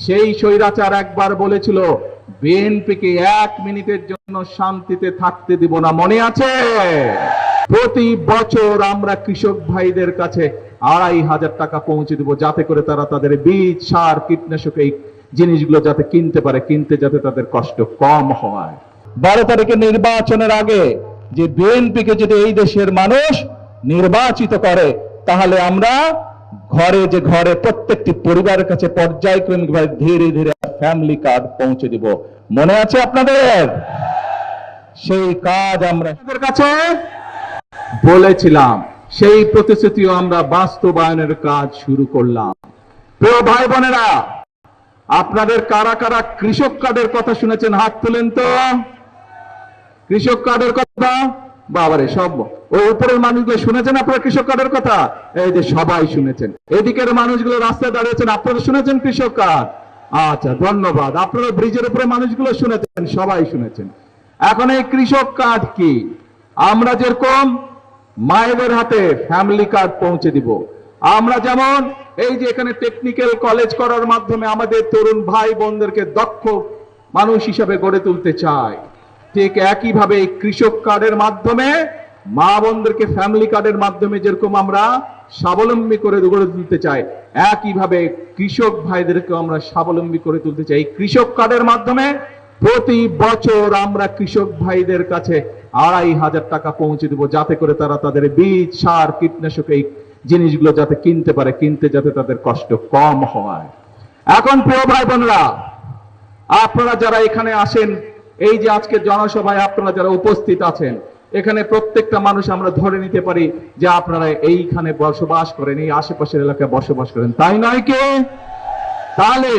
সেই স্বৈরাচার একবার বলেছিল বিএনপিকে 1 মিনিটের জন্য শান্তিতে থাকতে দিব না, মনে আছে? প্রতি বছর আমরা কৃষক ভাইদের কাছে 2,500 টাকা পৌঁছে দিব, যাতে করে তারা তাদের বীজ, সার, কীটনাশক এই জিনিসগুলো যাতে কিনতে পারে, কিনতে যাতে তাদের কষ্ট কম হয়। 12 তারিখে নির্বাচনের আগে যে বিএনপিকে যদি এই দেশের মানুষ নির্বাচিত করে, তাহলে আমরা ঘরে প্রত্যেকটি পরিবারের কাছে পর্যায়ক্রমিকভাবে ধীরে ধীরে ফ্যামিলি কার্ড পৌঁছে দিব, মনে আছে আপনাদের? সেই কাজ আমরা আপনাদের কাছে বলেছিলাম, সেই প্রতিশ্রুতিও আমরা বাস্তবায়নের কাজ শুরু করলাম। প্রিয় ভাই বোনেরা, আপনাদের কারা কারা কৃষক কার্ডের কথা শুনেছেন? হাত তুলেন তো। কৃষক কার্ডের কথা বাবারে, সব ওই উপরের মানুষগুলো শুনেছেন আপনারা কৃষক কার্ডের কথা? এই যে সবাই শুনেছেন। এদিকের মানুষগুলো রাস্তায় দাঁড়িয়েছেন, আপনারা শুনেছেন কৃষক কার্ড? আচ্ছা, ধন্যবাদ। আপনারা ব্রিজের উপরে মানুষগুলো শুনেছেন, সবাই শুনেছেন। এখন এই কৃষক কার্ড কি? আমরা যেরকম মায়েদের হাতে ফ্যামিলি কার্ড পৌঁছে দিব, আমরা যেমন এই যে এখানে টেকনিক্যাল কলেজ করার মাধ্যমে আমাদের তরুণ ভাই বোনদেরকে দক্ষ মানুষ হিসেবে গড়ে তুলতে চাই, ঠিক একইভাবে এই কৃষক কার্ডের মাধ্যমে মা বোনদেরকে ফ্যামিলি কার্ডের মাধ্যমে যেরকম আমরা স্বাবলম্বী করে গড়ে তুলতে চাই, একইভাবে কৃষক ভাইদেরকে আমরা স্বাবলম্বী করে তুলতে চাই। কৃষক কার্ডের মাধ্যমে প্রতি বছর আমরা কৃষক ভাইদের কাছে 2,500 টাকা পৌঁছে দেব, যাতে করে তারা তাদের বীজ, সার, কীটনাশক এই জিনিসগুলো যাতে কিনতে পারে, কিনতে যাতে তাদের কষ্ট কম হয়। এখন প্রিয় ভাই বোনেরা, আপনারা যারা এখানে আসেন, এই যে আজকে জনসভায় আপনারা যারা উপস্থিত আছেন, এখানে প্রত্যেকটা মানুষ আমরা ধরে নিতে পারি যে আপনারা এইখানে বসবাস করেন, এই আশেপাশের এলাকায় বসবাস করেন, তাই নয় কি? তাহলে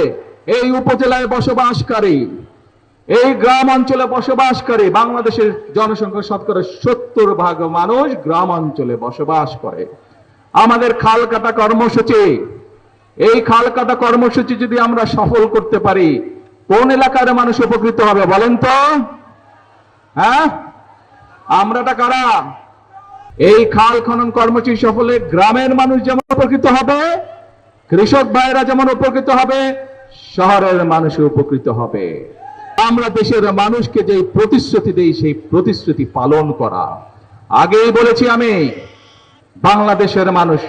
এই উপজেলায় বসবাসকারী, এই গ্রাম অঞ্চলে বসবাসকারী বাংলাদেশের জনসংখ্যা শতকরা 70% মানুষ গ্রাম অঞ্চলে বসবাস করে। আমাদের খাল কাটা কর্মসূচি, এই খাল কাটা কর্মসূচি যদি আমরা সফল করতে পারি, কোন এলাকার মানুষ উপকৃত হবে বলেন তো? হ্যাঁ, আমরাটা কারা? এই খাল খনন কর্মসূচি সফলে গ্রামের মানুষ যেমন উপকৃত হবে, কৃষক ভাইরা যেমন উপকৃত হবে, শহরের মানুষ উপকৃত হবে। আমরা দেশের মানুষকে যে প্রতিশ্রুতি দেই, সেই প্রতিশ্রুতি পালন করা। আগেই বলেছি আমি, বাংলাদেশের মানুষ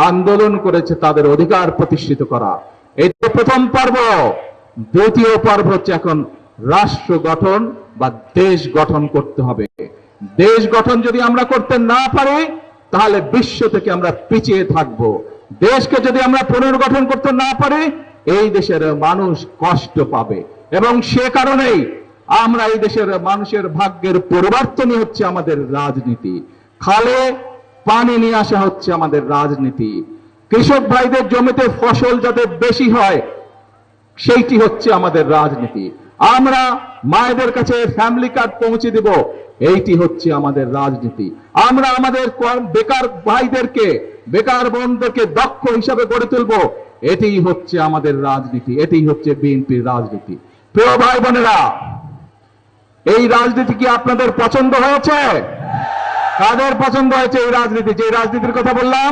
আন্দোলন করেছে তাদের অধিকার প্রতিষ্ঠিত করা, এটা প্রথম পর্ব। দ্বিতীয় পর্ব হচ্ছে এখন রাষ্ট্র গঠন বা দেশ গঠন করতে হবে। দেশ গঠন যদি আমরা করতে না পারি, তাহলে বিশ্ব থেকে আমরা পিছিয়ে থাকব। দেশকে যদি আমরা পুনর্গঠন করতে না পারি, এই দেশের মানুষ কষ্ট পাবে, এবং সে কারণেই আমরা এই দেশের মানুষের ভাগ্যের পরিবর্তনই হচ্ছে আমাদের রাজনীতি। খালে পানি নিয়ে আসা হচ্ছে আমাদের রাজনীতি। কৃষক ভাইদের জমিতে ফসল যাতে বেশি হয়, সেইটি হচ্ছে আমাদের রাজনীতি। আমরা মায়েদের কাছে ফ্যামিলি কার্ড পৌঁছে দেব, এইটি হচ্ছে আমাদের রাজনীতি। আমরা আমাদের বেকার ভাইদেরকে, বেকার বোনদেরকে দক্ষ হিসাবে গড়ে তুলব, এটিই হচ্ছে আমাদের রাজনীতি, এটিই হচ্ছে বিএনপির রাজনীতি। প্রিয় ভাই বোনেরা, এই রাজনীতি কি আপনাদের পছন্দ হয়েছে? কাদের পছন্দ হয়েছে এই রাজনীতি? যে রাজনীতির কথা বললাম,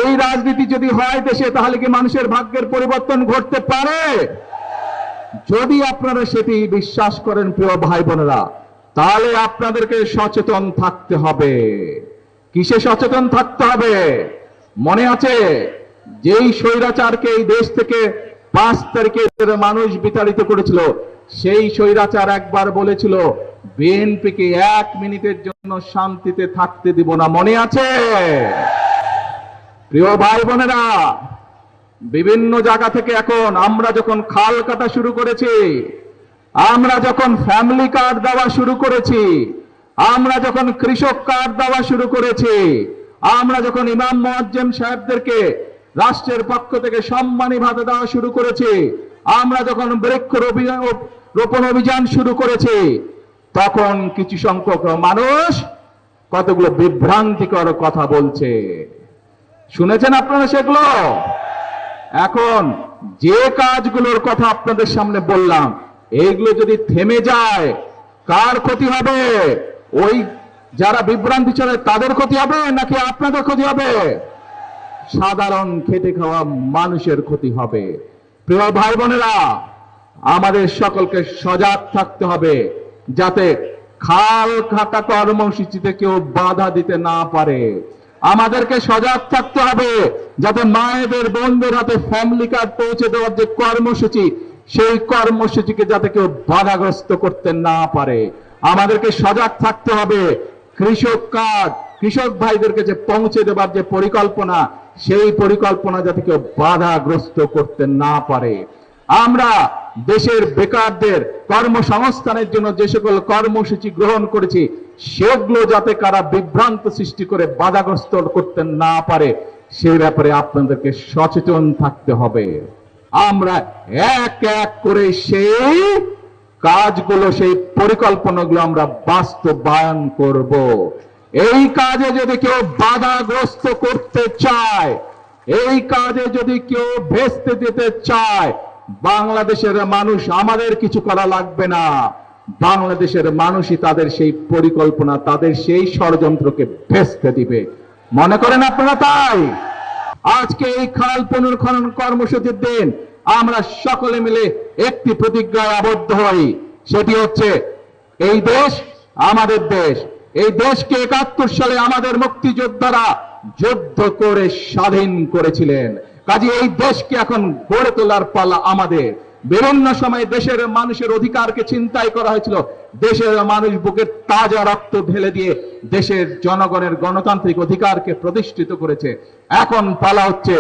এই রাজনীতি যদি হয় দেশে, তাহলে কি মানুষের ভাগ্যের পরিবর্তন ঘটতে পারে? যদি আপনারা সেটি বিশ্বাস করেন প্রিয় ভাই বোনেরা, তাহলে আপনাদেরকে সচেতন থাকতে হবে। কিসে সচেতন থাকতে হবে? মনে আছে যেই স্বৈরাচারকে এই দেশ থেকে 5 তারিখে মানুষ বিতাড়িত করেছিল, সেই স্বৈরাচার একবার বলেছিল বিএনপিকে 1 মিনিটের জন্য শান্তিতে থাকতে দিব না, মনে আছে? প্রিয় ভাই বোনেরা, বিভিন্ন জায়গা থেকে এখন আমরা যখন খাল কাটা শুরু করেছি, আমরা যখন ফ্যামিলি কার্ড দেওয়া শুরু করেছি, আমরা যখন কৃষক কার্ড দেওয়া শুরু করেছি, আমরা যখন ইমাম মুয়াজ্জিন সাহেবদেরকে রাষ্ট্রের পক্ষ থেকে সম্মানী ভাতা দেওয়া শুরু করেছি, আমরা যখন বৃক্ষরোপণ অভিযান শুরু করেছি, তখন কিছু সংখ্যক মানুষ কতগুলো বিভ্রান্তিকর কথা বলছে। শুনেছেন আপনারা সেগুলো? এখন যে কাজগুলোর কথা আপনাদের সামনে বললাম, এইগুলো যদি থেমে যায়, কার ক্ষতি হবে? ওই যারা বিভ্রান্তি চলে তাদের ক্ষতি হবে, নাকি আপনাদের ক্ষতি হবে? সাধারণ খেটে খাওয়া মানুষের ক্ষতি হবে। প্রিয় ভাই বোনেরা, আমাদের সকলকে সজাগ থাকতে হবে যাতে খাল খাটা কর্মসূচিতে কেউ বাধা দিতে না পারে। আমাদেরকে সজাগ থাকতে হবে যাতে মায়েদের বোনদের হাতে ফ্যামিলি কার্ড পৌঁছে দেওয়ার যে কর্মসূচি, সেই কর্মসূচিকে যাতে কেউ বাধাগ্রস্ত করতে না পারে। আমাদেরকে সজাগ থাকতে হবে কৃষক কার্ড, কৃষক ভাইদেরকে যে পৌঁছে দেবার যে পরিকল্পনা, সেই পরিকল্পনা যাতে কেউ বাধাগ্রস্ত করতে না পারে। আমরা দেশের বেকারদের কর্মসংস্থানের জন্য যে সকল কর্মসূচি গ্রহণ করেছি, সেগুলো যাতে কারা বিভ্রান্ত সৃষ্টি করে বাধাগ্রস্ত করতে না পারে, সেই ব্যাপারে আপনাদেরকে সচেতন থাকতে হবে। আমরা এক এক করে সেই কাজগুলো, সেই পরিকল্পনাগুলো আমরা বাস্তবায়ন করব। এই কাজে যদি কেউ বাধাগ্রস্ত করতে চায়, এই কাজে যদি কেউ ভেস্তে দিতে চায়, বাংলাদেশের মানুষ, আমাদের কিছু করা লাগবে না। বাংলাদেশের মানুষই তাদের সেই পরিকল্পনা, তাদের সেই ষড়যন্ত্রকে ভেস্তে দিবে। মনে করেন আপনারা তাই? আজকে এই খাল পুনর্খনন কর্মসূচির দিন আমরা সকলে মিলে একটি প্রতিজ্ঞায় আবদ্ধ হই, সেটি হচ্ছে এই দেশ আমাদের দেশ। এই দেশকে ৭১ সালে আমাদের মুক্তিযোদ্ধারা যুদ্ধ করে স্বাধীন করেছিলেন। কাজে এই দেশকে এখন গড়ে তোলার পালা আমাদের। বিভিন্ন সময় দেশের মানুষের অধিকারকে ছিনতাই করা হয়েছিল, দেশের মানুষ বুকের তাজা রক্ত ঢেলে দিয়ে দেশের জনগণের গণতান্ত্রিক অধিকারকে প্রতিষ্ঠিত করেছে। এখন পালা হচ্ছে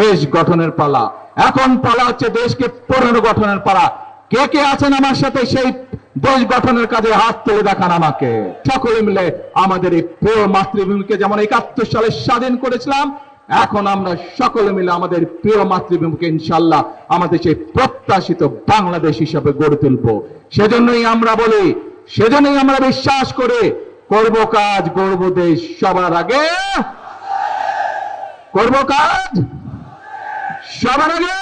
দেশ গঠনের পালা, এখন পালা হচ্ছে দেশকে পুনর্গঠনের পালা। কে কে আছেন আমার সাথে সেই দেশ গঠনের কাজে হাত তুলে দেখান আমাকে। সকলে মিলে আমাদের এই প্রিয় মাতৃভূমিকে যেমন ৭১ সালে স্বাধীন করেছিলাম, এখন আমরা সকলে মিলে আমাদের প্রিয় মাতৃভূমিকে ইনশাআল্লাহ আমাদের সেই প্রত্যাশিত বাংলাদেশ হিসাবে গড়ে তুলব। সেজন্যই আমরা বলি, সেজন্যই আমরা বিশ্বাস করি, করব কাজ গড়ব দেশ, সবার আগে করব কাজ সবার আগে।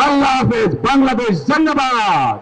আল্লাহ হাফেজ, বাংলাদেশ জিন্দাবাদ।